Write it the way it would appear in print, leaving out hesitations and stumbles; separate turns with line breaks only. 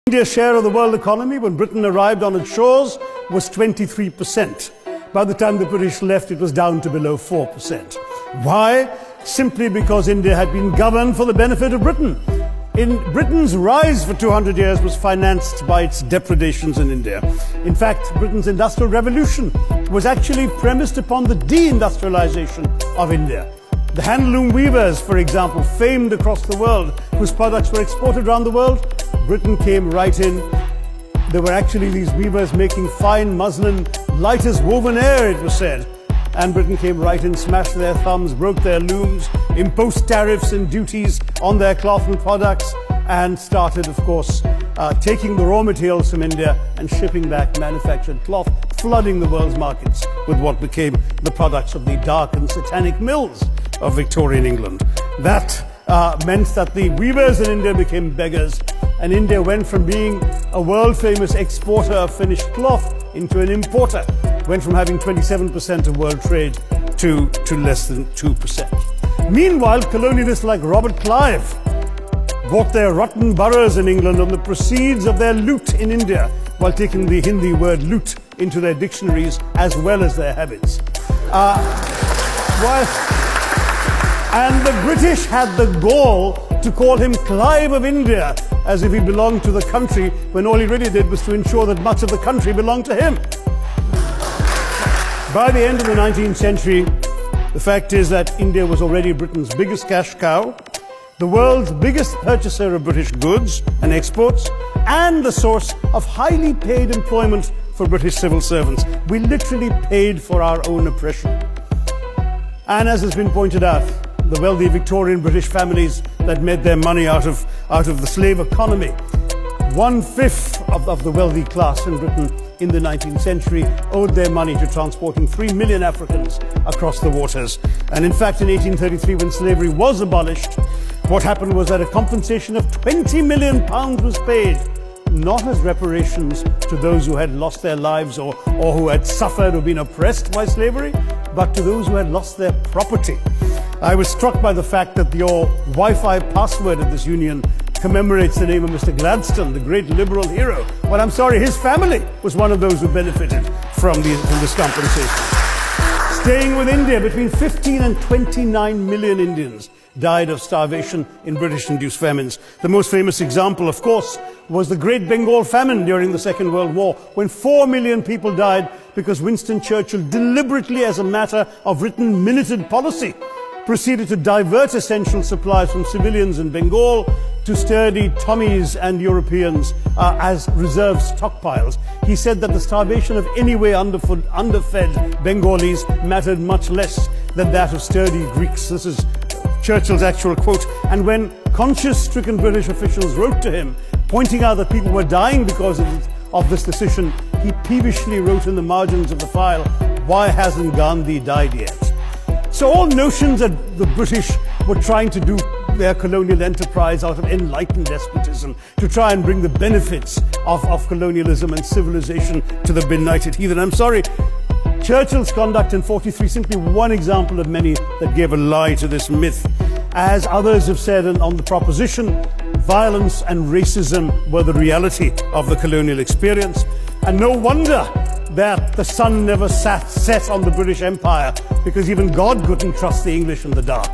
India's share of the world economy when Britain arrived on its shores was 23%. By the time the British left, it was down to below 4%. Why? Simply because India had been governed for the benefit of Britain. Britain's rise for 200 years was financed by its depredations in India. In fact, Britain's industrial revolution was actually premised upon the deindustrialization of India. The handloom weavers, for example, famed across the world, whose products were exported around the world, Britain came right in. There were actually these weavers making fine muslin, light as woven air, it was said. And Britain came right in, smashed their thumbs, broke their looms, imposed tariffs and duties on their cloth and products, and started, of course, taking the raw materials from India and shipping back manufactured cloth, flooding the world's markets with what became the products of the dark and satanic mills of Victorian England. That meant that the weavers in India became beggars, and India went from being a world-famous exporter of finished cloth into an importer, went from having 27% of world trade to less than 2%. Meanwhile, colonialists like Robert Clive bought their rotten boroughs in England on the proceeds of their loot in India, while taking the Hindi word loot into their dictionaries as well as their habits. And the British had the gall to call him Clive of India, as if he belonged to the country, when all he really did was to ensure that much of the country belonged to him. By the end of the 19th century, the fact is that India was already Britain's biggest cash cow, the world's biggest purchaser of British goods and exports, and the source of highly paid employment for British civil servants. We literally paid for our own oppression. And as has been pointed out, the wealthy Victorian British families that made their money out of the slave economy. 1/5 of the wealthy class in Britain in the 19th century owed their money to transporting 3 million Africans across the waters. And in fact, in 1833, when slavery was abolished, what happened was that a compensation of £20 million was paid, not as reparations to those who had lost their lives or who had suffered or been oppressed by slavery, but to those who had lost their property. I was struck by the fact that your Wi-Fi password at this union commemorates the name of Mr. Gladstone, the great liberal hero. Well, I'm sorry, his family was one of those who benefited from this compensation. Staying with India, between 15 and 29 million Indians died of starvation in British-induced famines. The most famous example, of course, was the Great Bengal Famine during the Second World War, when 4 million people died because Winston Churchill, deliberately as a matter of written minuted policy, proceeded to divert essential supplies from civilians in Bengal to sturdy Tommies and Europeans as reserve stockpiles. He said that the starvation of anyway underfed Bengalis mattered much less than that of sturdy Greeks. This is Churchill's actual quote. And when conscience-stricken British officials wrote to him, pointing out that people were dying because of this decision, he peevishly wrote in the margins of the file, "Why hasn't Gandhi died yet?" So all notions that the British were trying to do their colonial enterprise out of enlightened despotism, to try and bring the benefits of colonialism and civilization to the benighted heathen. I'm sorry, Churchill's conduct in 43 is simply one example of many that gave a lie to this myth. As others have said on the proposition, violence and racism were the reality of the colonial experience. And no wonder that the sun never set on the British Empire, because even God couldn't trust the English in the dark.